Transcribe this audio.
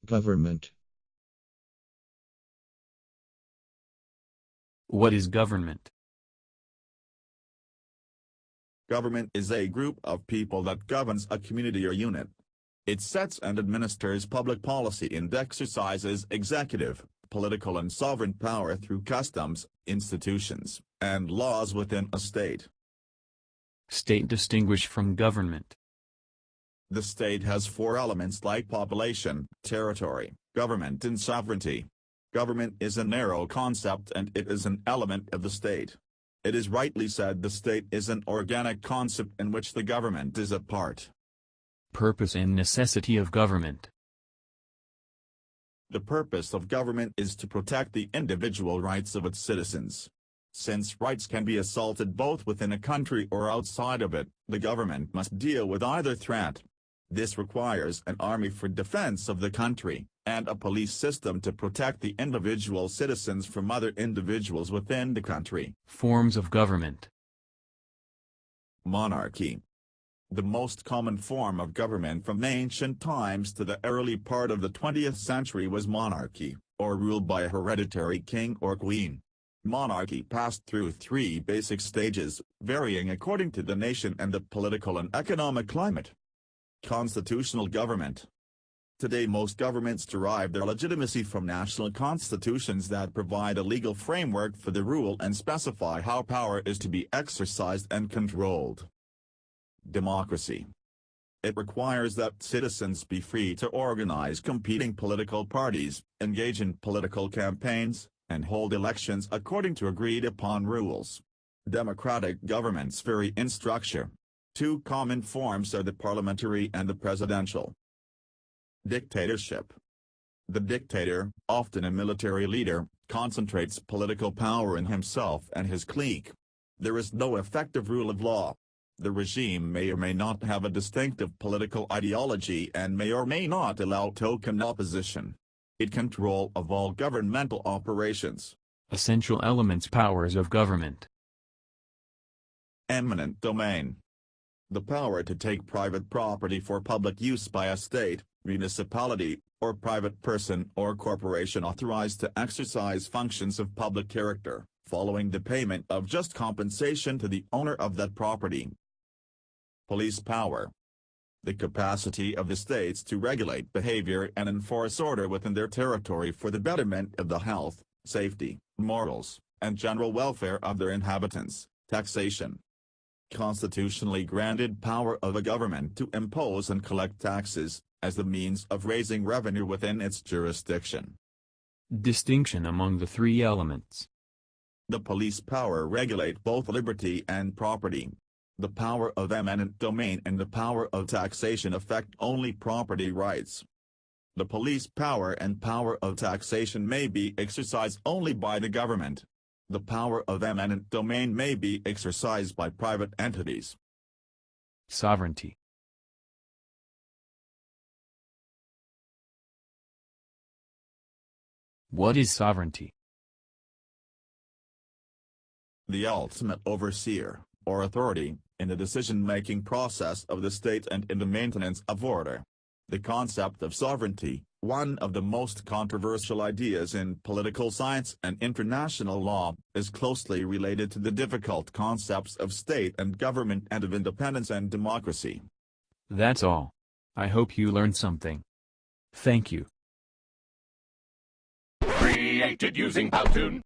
Government. What is government? Government is a group of people that governs a community or unit. It sets and administers public policy and exercises executive, political and sovereign power through customs, institutions, and laws within a state. State distinguished from government. The state has four elements like population, territory, government and sovereignty. Government is a narrow concept and it is an element of the state. It is rightly said the state is an organic concept in which the government is a part. Purpose and necessity of government. The purpose of government is to protect the individual rights of its citizens. Since rights can be assaulted both within a country or outside of it, the government must deal with either threat. This requires an army for defense of the country, and a police system to protect the individual citizens from other individuals within the country. Forms of government. Monarchy. The most common form of government from ancient times to the early part of the 20th century was monarchy, or rule by a hereditary king or queen. Monarchy passed through three basic stages, varying according to the nation and the political and economic climate. Constitutional government. Today most governments derive their legitimacy from national constitutions that provide a legal framework for the rule and specify how power is to be exercised and controlled. Democracy. It requires that citizens be free to organize competing political parties, engage in political campaigns, and hold elections according to agreed-upon rules. Democratic governments vary in structure. Two common forms are the parliamentary and the presidential. Dictatorship. The dictator, often a military leader, concentrates political power in himself and his clique. There is no effective rule of law. The regime may or may not have a distinctive political ideology and may or may not allow token opposition. It control of all governmental operations. Essential elements. Powers of government. Eminent domain. The power to take private property for public use by a state, municipality, or private person or corporation authorized to exercise functions of public character, following the payment of just compensation to the owner of that property. Police power. The capacity of the states to regulate behavior and enforce order within their territory for the betterment of the health, safety, morals, and general welfare of their inhabitants. Taxation. Constitutionally granted power of a government to impose and collect taxes, as the means of raising revenue within its jurisdiction. Distinction among the three elements. The police power regulate both liberty and property. The power of eminent domain and the power of taxation affect only property rights. The police power and power of taxation may be exercised only by the government. The power of eminent domain may be exercised by private entities. Sovereignty. What is sovereignty? The ultimate overseer, or authority, in the decision-making process of the state and in the maintenance of order. The concept of sovereignty, one of the most controversial ideas in political science and international law, is closely related to the difficult concepts of state and government and of independence and democracy. That's all. I hope you learned something. Thank you. Created using Powtoon.